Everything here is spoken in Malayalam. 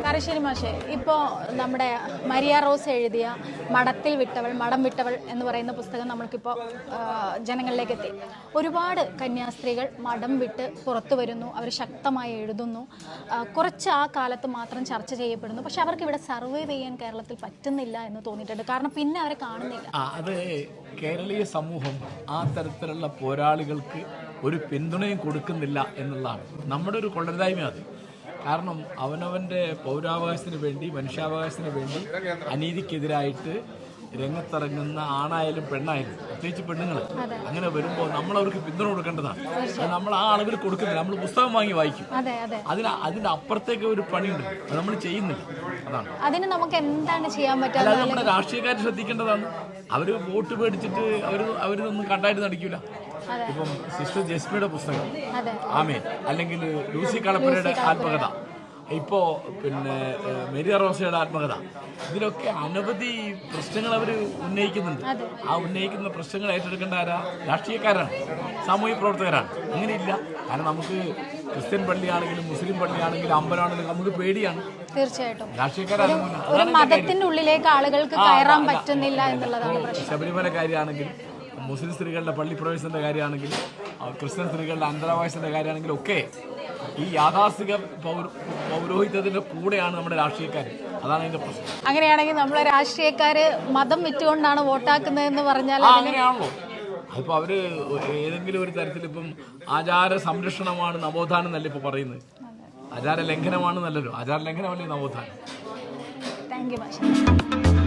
കാരശ്ശേരി മാഷേ, ഇപ്പോൾ നമ്മുടെ മരിയ റോസ് എഴുതിയ മടം വിട്ടവൾ എന്ന് പറയുന്ന പുസ്തകം നമ്മൾക്കിപ്പോൾ ജനങ്ങളിലേക്ക് എത്തി. ഒരുപാട് കന്യാസ്ത്രീകൾ മഠം വിട്ട് പുറത്തു വരുന്നു, അവർ ശക്തമായി എഴുതുന്നു, കുറച്ച് ആ കാലത്ത് മാത്രം ചർച്ച ചെയ്യപ്പെടുന്നു. പക്ഷെ അവർക്ക് ഇവിടെ സർവൈവ് ചെയ്യാൻ കേരളത്തിൽ പറ്റുന്നില്ല എന്ന് തോന്നിയിട്ടുണ്ട്. കാരണം പിന്നെ അവരെ കാണുന്നില്ല. അത് കേരളീയ സമൂഹം ആ തരത്തിലുള്ള പോരാളികൾക്ക് ഒരു പിന്തുണയും കൊടുക്കുന്നില്ല എന്നുള്ളതാണ് നമ്മുടെ ഒരു കൊള്ളരുതായ്മ. അത് കാരണം അവനവൻ്റെ പൗരാവകാശത്തിന് വേണ്ടി, മനുഷ്യാവകാശത്തിന് വേണ്ടി അനീതിക്കെതിരായിട്ട് രംഗത്തിറങ്ങുന്ന ആണായാലും പെണ്ണായാലും, പ്രത്യേകിച്ച് പെണ്ണുങ്ങൾ, അങ്ങനെ വരുമ്പോൾ നമ്മളവർക്ക് പിന്തുണ കൊടുക്കേണ്ടതാണ്. അത് നമ്മൾ ആ അളവിൽ കൊടുക്കുന്നില്ല. നമ്മൾ പുസ്തകം വാങ്ങി വായിക്കും, അതിന് അപ്പുറത്തേക്ക് ഒരു പണിയുണ്ട്, അത് നമ്മൾ ചെയ്യുന്നില്ല. അതാണ് അതിന് നമുക്ക് എന്താണ് ചെയ്യാൻ പറ്റുക? അല്ലാതെ നമ്മുടെ രാഷ്ട്രീയക്കാർ ശ്രദ്ധിക്കേണ്ടതാണ്. അവർ വോട്ട് മേടിച്ചിട്ട് അവരിതൊന്നും കണ്ടായിട്ട് നടിക്കൂല. ഇപ്പം സിസ്റ്റർ ജസ്മിയുടെ പുസ്തകം ആമേൻ, അല്ലെങ്കിൽ ലൂസി കളപ്പുരയുടെ ആത്മകഥ, ഇപ്പോൾ പിന്നെ മെരിയ റോസയുടെ ആത്മകഥ, ഇതിലൊക്കെ അനവധി പ്രശ്നങ്ങൾ അവർ ഉന്നയിക്കുന്നുണ്ട്. ആ ഉന്നയിക്കുന്ന പ്രശ്നങ്ങൾ ഏറ്റെടുക്കേണ്ട ആരാ? രാഷ്ട്രീയക്കാരാണ്, സാമൂഹിക പ്രവർത്തകരാണ്. അങ്ങനെയില്ല. കാരണം നമുക്ക് ക്രിസ്ത്യൻ പള്ളിയാണെങ്കിലും മുസ്ലിം പള്ളിയാണെങ്കിലും അമ്പലമാണെങ്കിലും നമുക്ക് പേടിയാണ്. തീർച്ചയായിട്ടും രാഷ്ട്രീയക്കാരാണ്. ഒരു മതത്തിന്റെ ഉള്ളിലേക്ക് ആളുകൾക്ക് കയറാൻ പറ്റുന്നില്ല എന്നുള്ളതാണ് പ്രശ്നം. ശബരിമല കാര്യമാണെങ്കിലും, മുസ്ലിം സ്ത്രീകളുടെ പള്ളി പ്രവേശനത്തിന്റെ കാര്യമാണെങ്കിലും, ക്രിസ്ത്യൻ സ്ത്രീകളുടെ അന്തരാവാസത്തിന്റെ കാര്യമാണെങ്കിലും ഒക്കെ ഈ യാഥാസ്ഥിക പൗരോഹിത്യത്തിന്റെ കൂടെയാണ് നമ്മുടെ രാഷ്ട്രീയക്കാർ. അതാണ് അതിന്റെ പ്രശ്നം. അങ്ങനെയാണെങ്കിൽ നമ്മളെ രാഷ്ട്രീയക്കാര് മതം വിറ്റുകൊണ്ടാണ് വോട്ടാക്കുന്നതെന്ന് പറഞ്ഞാൽ അങ്ങനെയാണല്ലോ. അതിപ്പോ അവര് ഏതെങ്കിലും ഒരു തരത്തിൽ ഇപ്പം ആചാര സംരക്ഷണമാണ് നവോത്ഥാനം എന്നല്ലേ ഇപ്പൊ പറയുന്നത്. ആചാര ലംഘനമാണ് നല്ലല്ലോ. ആചാര ലംഘനമല്ലേ നവോത്ഥാനം. Thank you.